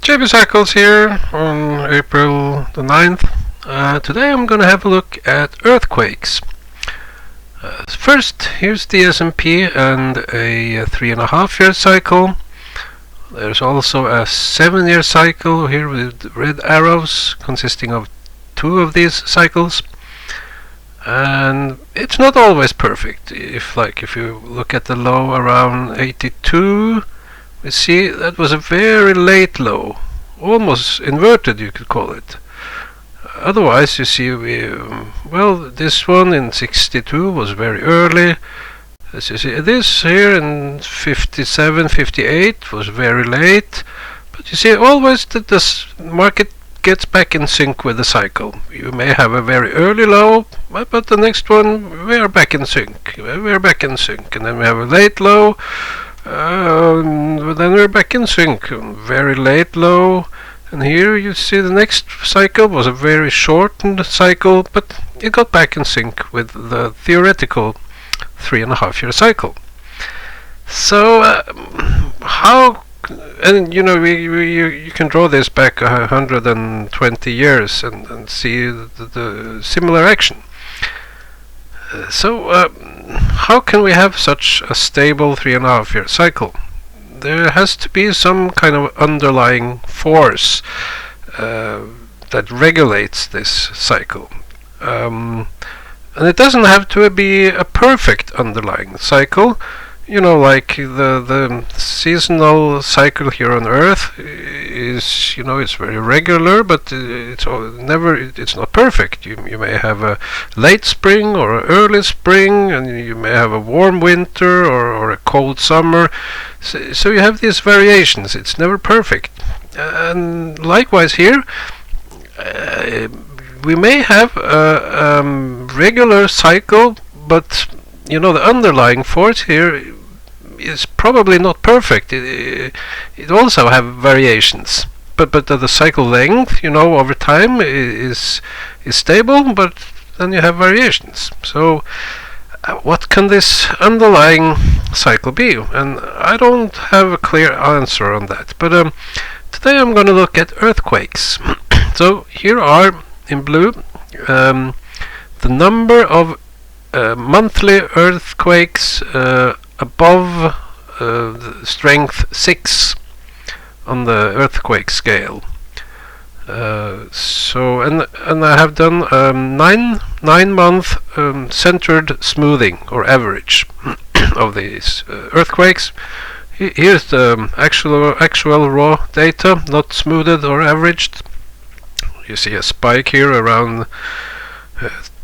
JB Cycles here on April the 9th. Today I'm going to have a look at earthquakes. First, here's the S&P and a 3.5-year cycle. There's also a 7-year cycle here with red arrows consisting of 2 of these cycles. And it's not always perfect. If you look at the low around 82, we see that was a very late low, almost inverted you could call it. Otherwise you see this one in 62 was very early. As you see, this here in 57, 58 was very late. But you see, always that this market gets back in sync with the cycle. You may have a very early low, but the next one we are back in sync. We're back in sync, and then we have a late low. Then we're back in sync. Very late low, and here you see the next cycle was a very shortened cycle, but it got back in sync with the theoretical 3.5-year cycle. So how? And you know, you can draw this back 120 years and see the similar action. How can we have such a stable 3.5-year cycle? There has to be some kind of underlying force that regulates this cycle. And it doesn't have to be a perfect underlying cycle. You know, like the seasonal cycle here on Earth is, you know, it's very regular, but it's not perfect. You may have a late spring or early spring, and you may have a warm winter or a cold summer. So you have these variations. It's never perfect. And likewise here, we may have a regular cycle, but you know, the underlying force here is probably not perfect. It also have variations, but the cycle length, you know, over time is stable, but then you have variations. So what can this underlying cycle be? And I don't have a clear answer on that, but today I'm going to look at earthquakes. So here are in blue the number of monthly earthquakes above the strength 6 on the earthquake scale. And I have done 9-month centered smoothing or average of these earthquakes. Here's the actual raw data, not smoothed or averaged. You see a spike here around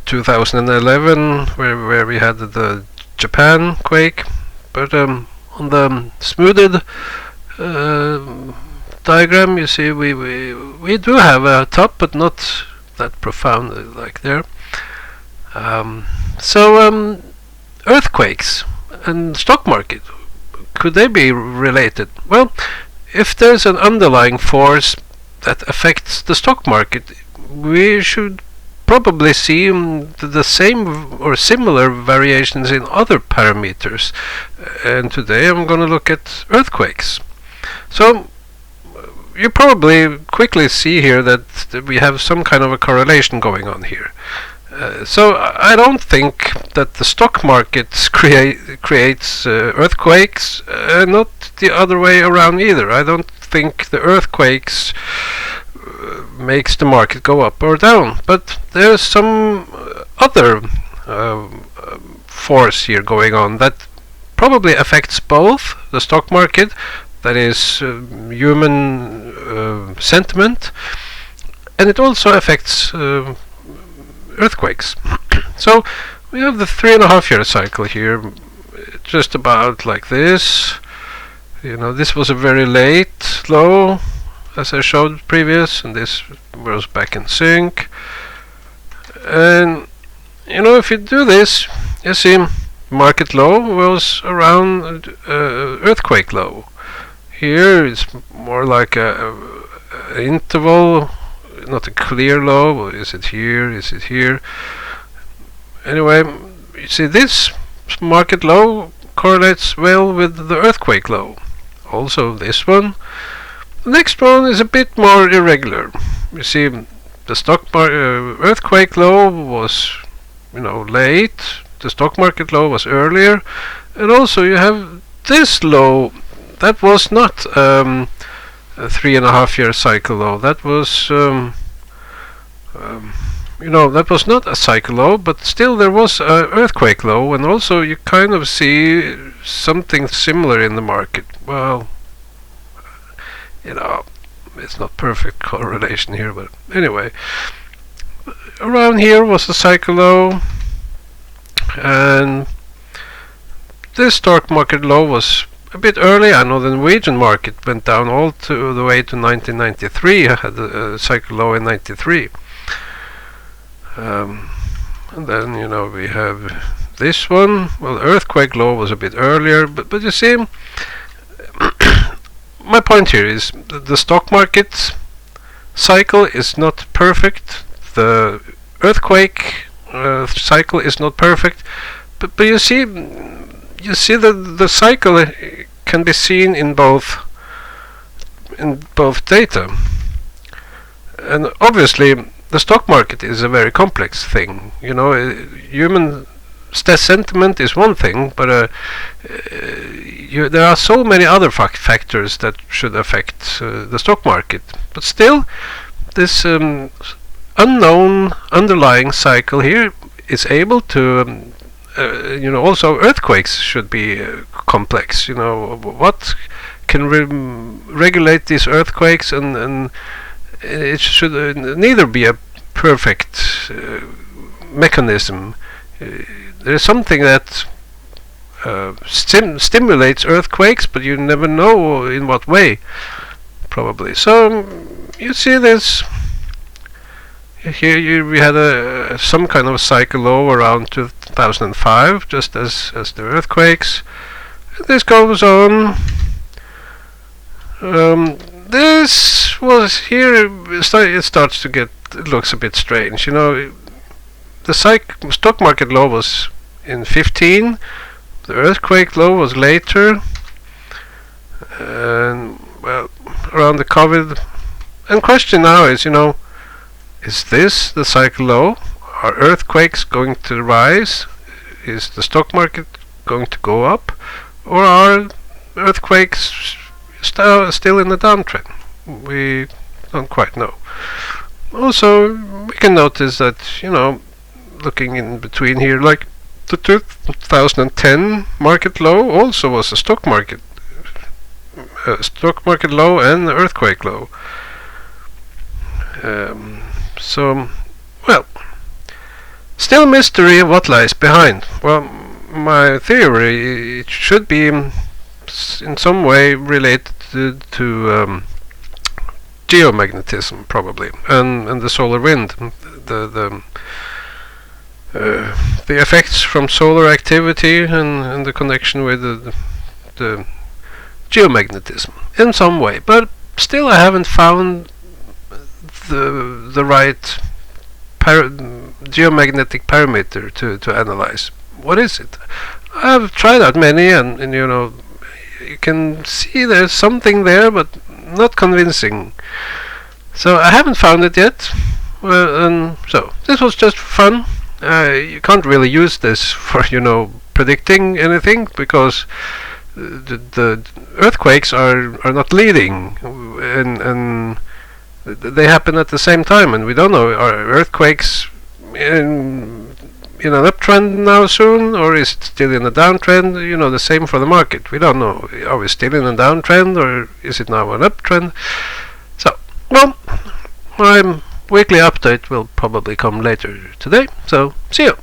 2011 where we had the Japan quake, but on the smoothed diagram you see we do have a top, but not that profound like there. Earthquakes and stock market, could they be related? Well, if there's an underlying force that affects the stock market, we should probably see the same or similar variations in other parameters. And today I'm going to look at earthquakes. So you probably quickly see here that we have some kind of a correlation going on here. So I don't think that the stock market creates earthquakes, not the other way around either. I don't think the earthquakes makes the market go up or down, but there's some other force here going on that probably affects both the stock market, that is human sentiment, and it also affects earthquakes. So we have the 3.5-year cycle here, just about like this. You know, this was a very late low, as I showed previous, and this was back in sync. And you know, if you do this, you see market low was around earthquake low. Here it's more like a interval, not a clear low. Is it here? Is it here? Anyway, you see this market low correlates well with the earthquake low. Also this one. The next one is a bit more irregular. You see, the earthquake low was, late. The stock market low was earlier, and also you have this low. That was not a 3.5-year cycle low. That was, that was not a cycle low, but still there was an earthquake low, and also you kind of see something similar in the market. Well, it's not perfect correlation here, but anyway, around here was the cycle low, and this stock market low was a bit early. I know the Norwegian market went down all to the way to 1993. I had a cycle low in 93. And then we have this one. Well, earthquake low was a bit earlier, but you see, my point here is the stock market cycle is not perfect. The earthquake cycle is not perfect, but you see that the cycle can be seen in both data, and obviously the stock market is a very complex thing. Human sentiment is one thing, but there are so many other factors that should affect the stock market. But still, this unknown underlying cycle here is able to, also earthquakes should be complex. What can regulate these earthquakes, and it should neither be a perfect mechanism. There is something that stimulates earthquakes, but you never know in what way, probably. So you see this here. We had some kind of cycle low around 2005, just as the earthquakes. This goes on. This was here. It starts to get. It looks a bit strange. The stock market low was in 15. The earthquake low was later, and well, around the COVID. And question now is, is this the cycle low? Are earthquakes going to rise? Is the stock market going to go up, or are earthquakes still in the downtrend? We don't quite know. Also, we can notice that, looking in between here, like the 2010 market low also was a stock market low and earthquake low. So, well, still mystery of what lies behind. Well, my theory, it should be in some way related to geomagnetism, probably, and the solar wind, the effects from solar activity and the connection with the geomagnetism in some way. But still, I haven't found the right geomagnetic parameter to analyze. What is it? I've tried out many, and you can see there's something there, but not convincing. So I haven't found it yet. Well, and so this was just fun. You can't really use this for predicting anything, because the earthquakes are not leading, and they happen at the same time, and we don't know, are earthquakes in an uptrend now soon, or is it still in a downtrend? The same for the market. We don't know. Are we still in a downtrend, or is it now an uptrend? So, well, my weekly update will probably come later today, so see you.